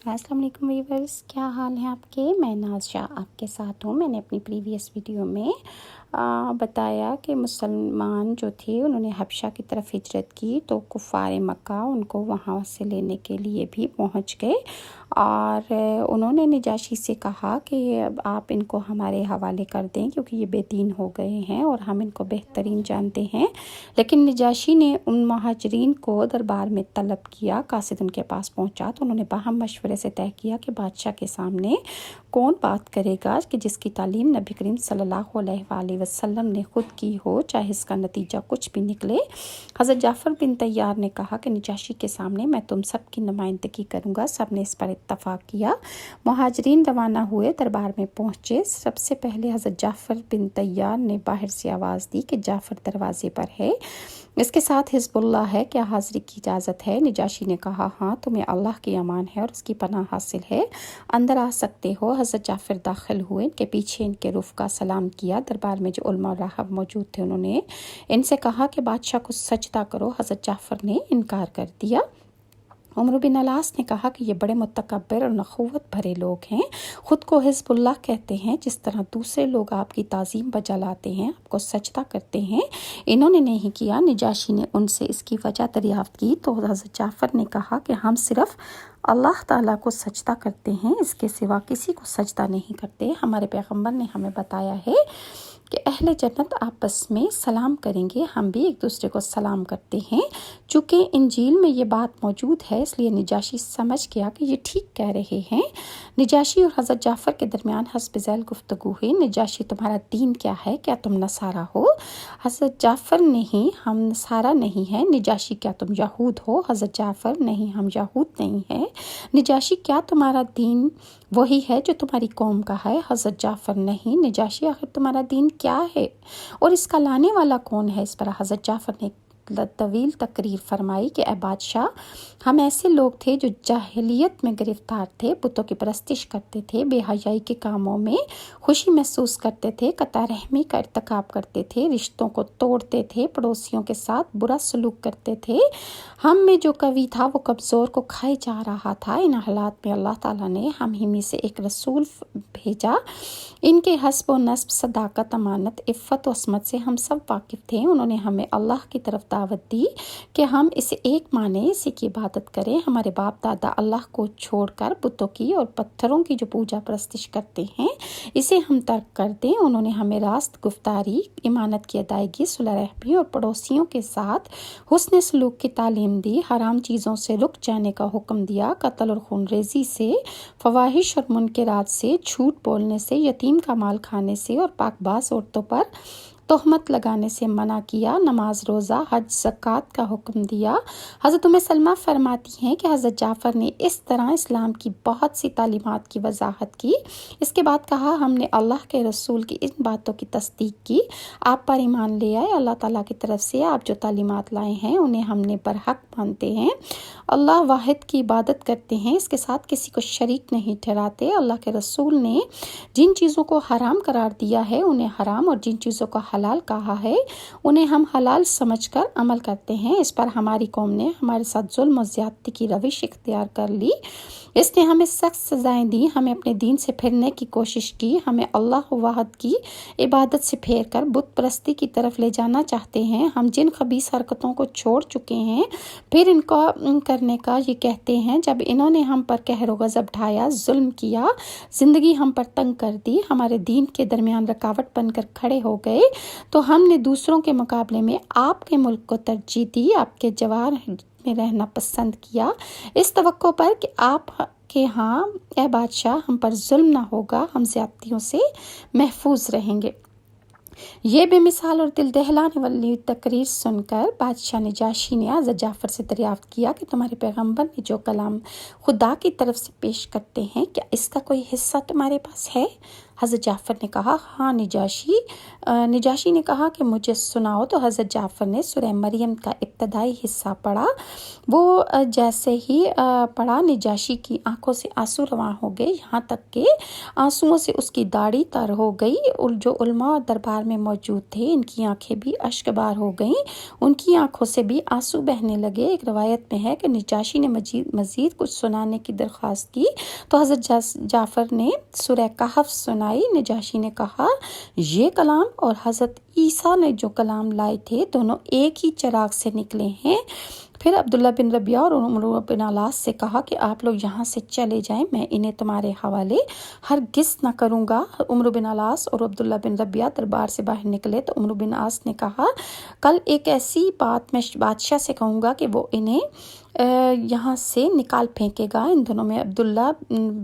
السلام علیکم ویورز، کیا حال ہیں آپ کے؟ میں ناز شاہ آپ کے ساتھ ہوں۔ میں نے اپنی پریویس ویڈیو میں بتایا کہ مسلمان جو تھے انہوں نے حبشہ کی طرف ہجرت کی تو کفار مکہ ان کو وہاں سے لینے کے لیے بھی پہنچ گئے اور انہوں نے نجاشی سے کہا کہ آپ ان کو ہمارے حوالے کر دیں کیونکہ یہ بے دین ہو گئے ہیں اور ہم ان کو بہترین جانتے ہیں۔ لیکن نجاشی نے ان مہاجرین کو دربار میں طلب کیا، قاصد ان کے پاس پہنچا تو انہوں نے باہم مشورے سے طے کیا کہ بادشاہ کے سامنے کون بات کرے گا کہ جس کی تعلیم نبی کریم صلی اللہ علیہ وآلہ وسلم نے خود کی ہو، چاہے اس کا نتیجہ کچھ بھی نکلے۔ حضرت جعفر بن طیار نے کہا کہ نجاشی کے سامنے میں تم سب کی نمائندگی کروں گا۔ سب نے اس پر اتفاق کیا۔ مہاجرین روانہ ہوئے، دربار میں پہنچے۔ سب سے پہلے حضرت جعفر بن طیار نے باہر سے آواز دی کہ جعفر دروازے پر ہے، اس کے ساتھ حزب اللہ ہے، کیا حاضری کی اجازت ہے؟ نجاشی نے کہا ہاں، تمہیں اللہ کی امان ہے اور اس کی پناہ حاصل ہے، اندر آ سکتے ہو۔ حضرت جعفر داخل ہوئے، ان کے پیچھے ان کے رفقا سلام کیا۔ دربار میں جو علماء اور راہب موجود تھے انہوں نے ان سے کہا کہ بادشاہ کو سجدہ کرو۔ حضرت جعفر نے انکار کر دیا۔ عمرو بن العاص نے کہا کہ یہ بڑے متکبر اور نخوت بھرے لوگ ہیں، خود کو حزب اللہ کہتے ہیں، جس طرح دوسرے لوگ آپ کی تعظیم بجا لاتے ہیں، آپ کو سجدہ کرتے ہیں، انہوں نے نہیں کیا۔ نجاشی نے ان سے اس کی وجہ دریافت کی تو حضرت جعفر نے کہا کہ ہم صرف اللہ تعالیٰ کو سجدہ کرتے ہیں، اس کے سوا کسی کو سجدہ نہیں کرتے۔ ہمارے پیغمبر نے ہمیں بتایا ہے کہ اہل جنت آپس میں سلام کریں گے، ہم بھی ایک دوسرے کو سلام کرتے ہیں۔ چونکہ انجیل میں یہ بات موجود ہے اس لیے نجاشی سمجھ گیا کہ یہ ٹھیک کہہ رہے ہیں۔ نجاشی اور حضرت جعفر کے درمیان حسب ذیل گفتگو ہوئی۔ نجاشی تمہارا دین کیا ہے؟ کیا تم نصارہ ہو؟ حضرت جعفر نہیں، ہم نصارہ نہیں ہیں۔ نجاشی کیا تم یہود ہو؟ حضرت جعفر نہیں، ہم یہود نہیں ہیں۔ نجاشی کیا تمہارا دین وہی ہے جو تمہاری قوم کا ہے؟ حضرت جعفر نہیں۔ نجاشی آخر تمہارا دین کیا ہے اور اس کا لانے والا کون ہے؟ اس پر حضرت جعفر نے طویل تقریر فرمائی کہ اے بادشاہ، ہم ایسے لوگ تھے جو جاہلیت میں گرفتار تھے، بتوں کی پرستش کرتے تھے، بے حیائی کے کاموں میں خوشی محسوس کرتے تھے، قطع رحمی کا ارتکاب کرتے تھے، رشتوں کو توڑتے تھے، پڑوسیوں کے ساتھ برا سلوک کرتے تھے۔ ہم میں جو قوی تھا وہ کمزور کو کھائے جا رہا تھا۔ ان حالات میں اللہ تعالیٰ نے ہم ہی میں سے ایک رسول بھیجا، ان کے حسب و نسب، صداقت، امانت، عفت و عصمت سے ہم سب واقف تھے۔ انہوں نے ہمیں اللہ کی طرف دعوت دی کہ ہم اسے ایک مانیں، اسی کی عبادت کریں۔ ہمارے باپ دادا اللہ کو چھوڑ کر بتوں کی اور پتھروں کی جو پوجا پرستش کرتے ہیں اسے ہم ترک کر دیں۔ انہوں نے ہمیں راست گفتاری، امانت کی ادائیگی، صلح رحمی اور پڑوسیوں کے ساتھ حسن سلوک کی تعلیم دی، حرام چیزوں سے رک جانے کا حکم دیا، قتل اور خون ریزی سے، فواحش اور منکرات سے، جھوٹ بولنے سے، یتیم کا مال کھانے سے اور پاک باز عورتوں پر تہمت لگانے سے منع کیا، نماز، روزہ، حج، زکوٰۃ کا حکم دیا۔ حضرت ام سلمہ فرماتی ہیں کہ حضرت جعفر نے اس طرح اسلام کی بہت سی تعلیمات کی وضاحت کی۔ اس کے بعد کہا ہم نے اللہ کے رسول کی ان باتوں کی تصدیق کی، آپ پر ایمان لے آئے، اللہ تعالیٰ کی طرف سے آپ جو تعلیمات لائے ہیں انہیں ہم نے برحق مانتے ہیں، اللہ واحد کی عبادت کرتے ہیں، اس کے ساتھ کسی کو شریک نہیں ٹھہراتے۔ اللہ کے رسول نے جن چیزوں کو حرام قرار دیا ہے انہیں حرام اور جن چیزوں کو حلال کہا ہے انہیں ہم حلال سمجھ کر عمل کرتے ہیں۔ اس پر ہماری قوم نے ہمارے ساتھ ظلم و زیادتی کی روش اختیار کر لی، اس نے ہمیں سخت سزائیں دی، ہمیں اپنے دین سے پھرنے کی کوشش کی، ہمیں اللہ واحد کی عبادت سے پھیر کر بت پرستی کی طرف لے جانا چاہتے ہیں۔ ہم جن خبیث حرکتوں کو چھوڑ چکے ہیں پھر ان کو کرنے کا یہ کہتے ہیں، جب انہوں نے ہم پر قہر و غضب ڈھایا، ظلم کیا، زندگی ہم پر تنگ کر دی، ہمارے دین کے درمیان رکاوٹ بن کر کھڑے ہو گئے تو ہم نے دوسروں کے مقابلے میں آپ کے ملک کو ترجیح دی، آپ کے جوار میں رہنا پسند کیا، اس توقع پر کہ آپ کہ ہاں اے بادشاہ ہم پر ظلم نہ ہوگا، ہم زیادتیوں سے محفوظ رہیں گے۔ یہ بے مثال اور دل دہلانے والی تقریر سن کر بادشاہ نجاشی نے حضرت جعفر سے دریافت کیا کہ تمہارے پیغمبر نے جو کلام خدا کی طرف سے پیش کرتے ہیں کیا اس کا کوئی حصہ تمہارے پاس ہے؟ حضرت جعفر نے کہا ہاں نجاشی نے کہا کہ مجھے سناؤ۔ تو حضرت جعفر نے سورہ مریم کا ابتدائی حصہ پڑھا۔ وہ جیسے ہی پڑھا نجاشی کی آنکھوں سے آنسو رواں ہو گئے، یہاں تک کہ آنسوؤں سے اس کی داڑھی تر ہو گئی۔ جو علماء دربار میں موجود تھے ان کی آنکھیں بھی اشک بار ہو گئیں، ان کی آنکھوں سے بھی آنسو بہنے لگے۔ ایک روایت میں ہے کہ نجاشی نے مزید کچھ سنانے کی درخواست کی تو حضرت جعفر نے سورہ کہف سنائی۔ نجاشی نے کہا یہ کلام اور حضرت عیسیٰ نے جو کلام لائے تھے دونوں ایک ہی چراغ سے نکلے ہیں۔ پھر عبداللہ بن ربیعہ اور عمرو بن علاس سے کہا کہ آپ لوگ یہاں سے چلے جائیں، میں انہیں تمہارے حوالے ہرگز نہ کروں گا۔ عمرو بن علاس اور عبداللہ بن ربیعہ دربار سے باہر نکلے تو عمرو بن عاص نے کہا کل ایک ایسی بات میں بادشاہ سے کہوں گا کہ وہ انہیں یہاں سے نکال پھینکے گا۔ ان دونوں میں عبداللہ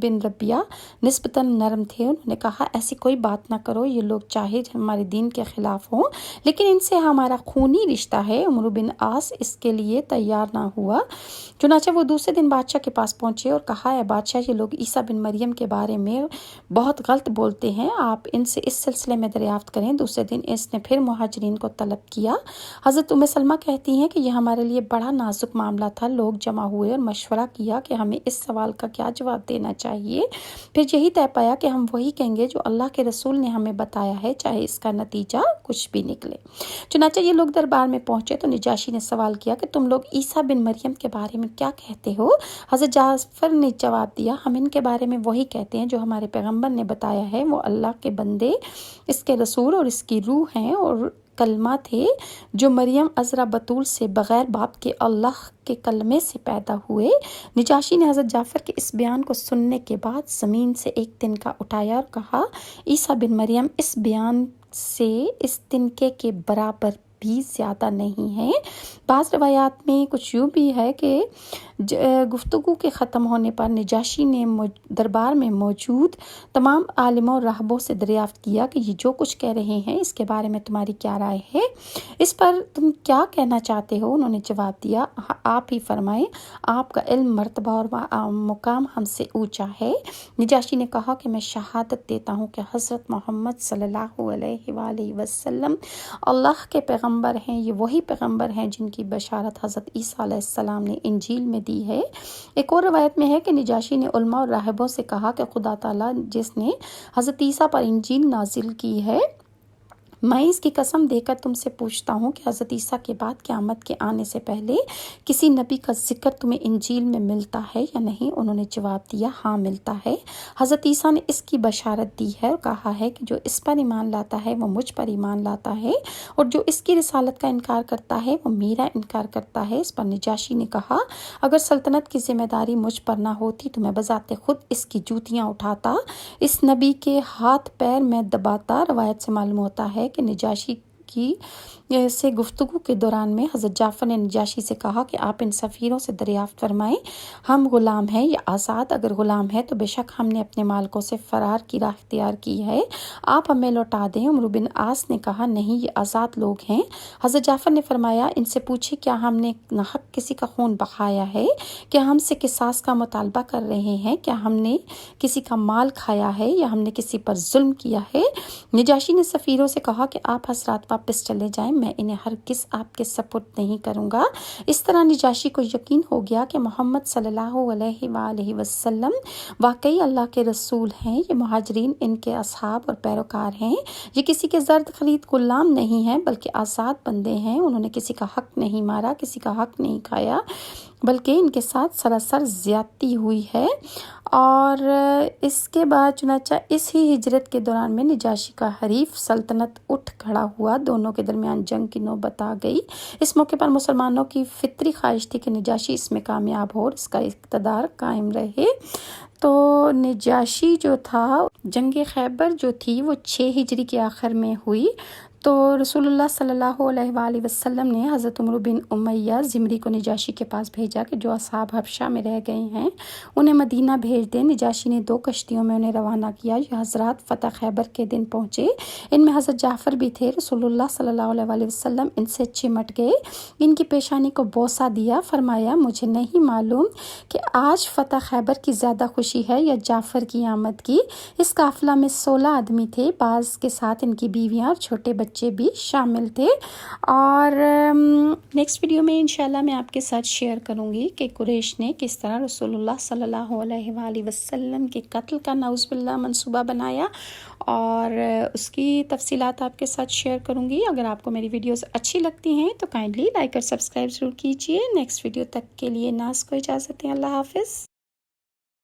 بن ربیعہ نسبتاً نرم تھے، انہوں نے کہا ایسی کوئی بات نہ کرو، یہ لوگ چاہے ہمارے دین کے خلاف ہوں لیکن ان سے ہمارا خونی رشتہ ہے۔ عمرو بن عاص اس کے لیے تیار نہ ہوا، چنانچہ وہ دوسرے دن بادشاہ کے پاس پہنچے اور کہا اے بادشاہ یہ لوگ عیسیٰ بن مریم کے بارے میں بہت غلط بولتے ہیں، آپ ان سے اس سلسلے میں دریافت کریں۔ دوسرے دن اس نے پھر مہاجرین کو طلب کیا۔ حضرت ام سلمہ کہتی ہیں کہ یہ ہمارے لیے بڑا نازک معاملہ تھا، لوگ جمع ہوئے اور مشورہ کیا کہ ہمیں اس سوال کا کیا جواب دینا چاہیے۔ پھر یہی طے پایا کہ ہم وہی کہیں گے جو اللہ کے رسول نے ہمیں بتایا ہے، چاہے اس کا نتیجہ کچھ بھی نکلے۔ چنانچہ یہ لوگ دربار میں پہنچے تو نجاشی نے سوال کیا کہ تم لوگ عیسیٰ بن مریم کے بارے میں کیا کہتے ہو؟ حضرت جعفر نے جواب دیا ہم ان کے بارے میں وہی کہتے ہیں جو ہمارے پیغمبر نے بتایا ہے، وہ اللہ کے بندے، اس کے رسول اور اس کی روح ہیں اور کلمہ تھے جو مریم عذرا بتول سے بغیر باپ کے اللہ کے کلمے سے پیدا ہوئے۔ نجاشی نے حضرت جعفر کے اس بیان کو سننے کے بعد زمین سے ایک تنکا اٹھایا اور کہا عیسیٰ بن مریم اس بیان سے اس تنکے کے برابر بھی زیادہ نہیں ہے۔ بعض روایات میں کچھ یوں بھی ہے کہ گفتگو کے ختم ہونے پر نجاشی نے دربار میں موجود تمام عالموں اور راہبوں سے دریافت کیا کہ یہ جو کچھ کہہ رہے ہیں اس کے بارے میں تمہاری کیا رائے ہے، اس پر تم کیا کہنا چاہتے ہو؟ انہوں نے جواب دیا آپ ہی فرمائیں، آپ کا علم، مرتبہ اور مقام ہم سے اونچا ہے۔ نجاشی نے کہا کہ میں شہادت دیتا ہوں کہ حضرت محمد صلی اللہ علیہ وآلہ وسلم اللہ کے پیغمبر ہیں، یہ وہی پیغمبر ہیں جن کی بشارت حضرت عیسیٰ علیہ السلام نے انجیل میں دی ہے۔ ایک اور روایت میں ہے کہ نجاشی نے علماء اور راہبوں سے کہا کہ خدا تعالیٰ جس نے حضرت عیسیٰ پر انجیل نازل کی ہے، میں اس کی قسم دے کر تم سے پوچھتا ہوں کہ حضرت عیسیٰ کے بعد قیامت کے آنے سے پہلے کسی نبی کا ذکر تمہیں انجیل میں ملتا ہے یا نہیں؟ انہوں نے جواب دیا ہاں ملتا ہے۔ حضرت عیسیٰ نے اس کی بشارت دی ہے اور کہا ہے کہ جو اس پر ایمان لاتا ہے وہ مجھ پر ایمان لاتا ہے اور جو اس کی رسالت کا انکار کرتا ہے وہ میرا انکار کرتا ہے۔ اس پر نجاشی نے کہا اگر سلطنت کی ذمہ داری مجھ پر نہ ہوتی تو میں بذات خود اس کی جوتیاں اٹھاتا، اس نبی کے ہاتھ پیر میں دباتا۔ روایت سے معلوم ہوتا ہے کہ نجاشی کی سے گفتگو کے دوران میں حضرت جعفر نے نجاشی سے کہا کہ آپ ان سفیروں سے دریافت فرمائیں ہم غلام ہیں یا آزاد؟ اگر غلام ہے تو بے شک ہم نے اپنے مالکوں سے فرار کی راہ اختیار کی ہے، آپ ہمیں لوٹا دیں۔ عمرو بن عاص نے کہا نہیں یہ آزاد لوگ ہیں۔ حضرت جعفر نے فرمایا ان سے پوچھے کیا ہم نے ناحق کسی کا خون بہایا ہے؟ کیا ہم سے قصاص کا مطالبہ کر رہے ہیں؟ کیا ہم نے کسی کا مال کھایا ہے یا ہم نے کسی پر ظلم کیا ہے؟ نجاشی نے سفیروں سے کہا کہ آپ حضرات واپس چلے جائیں، میں انہیں ہرگز آپ کے سپرد نہیں کروں گا۔ اس طرح نجاشی کو یقین ہو گیا کہ محمد صلی اللہ علیہ وآلہ وسلم واقعی اللہ کے رسول ہیں، یہ مہاجرین ان کے اصحاب اور پیروکار ہیں، یہ کسی کے زرد خرید غلام نہیں ہیں بلکہ آزاد بندے ہیں، انہوں نے کسی کا حق نہیں مارا، کسی کا حق نہیں کھایا بلکہ ان کے ساتھ سراسر زیادتی ہوئی ہے۔ اور اس کے بعد چنانچہ اس ہی ہجرت کے دوران میں نجاشی کا حریف سلطنت اٹھ کھڑا ہوا، دونوں کے درمیان جنگ کی نوبت آ گئی۔ اس موقع پر مسلمانوں کی فطری خواہش تھی کہ نجاشی اس میں کامیاب ہو اور اس کا اقتدار قائم رہے۔ تو نجاشی جو تھا، جنگ خیبر جو تھی وہ 6 ہجری کے آخر میں ہوئی، تو رسول اللہ صلی اللہ علیہ وآلہ وسلم نے حضرت عمرو بن امیہ زمری کو نجاشی کے پاس بھیجا کہ جو اصحاب حبشہ میں رہ گئے ہیں انہیں مدینہ بھیج دیں۔ نجاشی نے 2 کشتیوں میں انہیں روانہ کیا۔ یہ حضرات فتح خیبر کے دن پہنچے۔ ان میں حضرت جعفر بھی تھے۔ رسول اللہ صلی اللہ علیہ وآلہ وسلم ان سے چمٹ گئے، ان کی پیشانی کو بوسہ دیا، فرمایا مجھے نہیں معلوم کہ آج فتح خیبر کی زیادہ خوشی ہے یا جعفر کی آمد کی۔ اس قافلہ میں 16 آدمی تھے، بعض کے ساتھ ان کی بیویاں اور چھوٹے بچے بھی شامل تھے۔ اور نیکسٹ ویڈیو میں انشاءاللہ میں آپ کے ساتھ شیئر کروں گی کہ قریش نے کس طرح رسول اللہ صلی اللہ علیہ وآلہ وسلم کے قتل کا نعوذ باللہ منصوبہ بنایا، اور اس کی تفصیلات آپ کے ساتھ شیئر کروں گی۔ اگر آپ کو میری ویڈیوز اچھی لگتی ہیں تو کائنڈلی لائک اور سبسکرائب ضرور کیجیے۔ نیکسٹ ویڈیو تک کے لیے ناز کو اجازت دیں۔ اللہ حافظ۔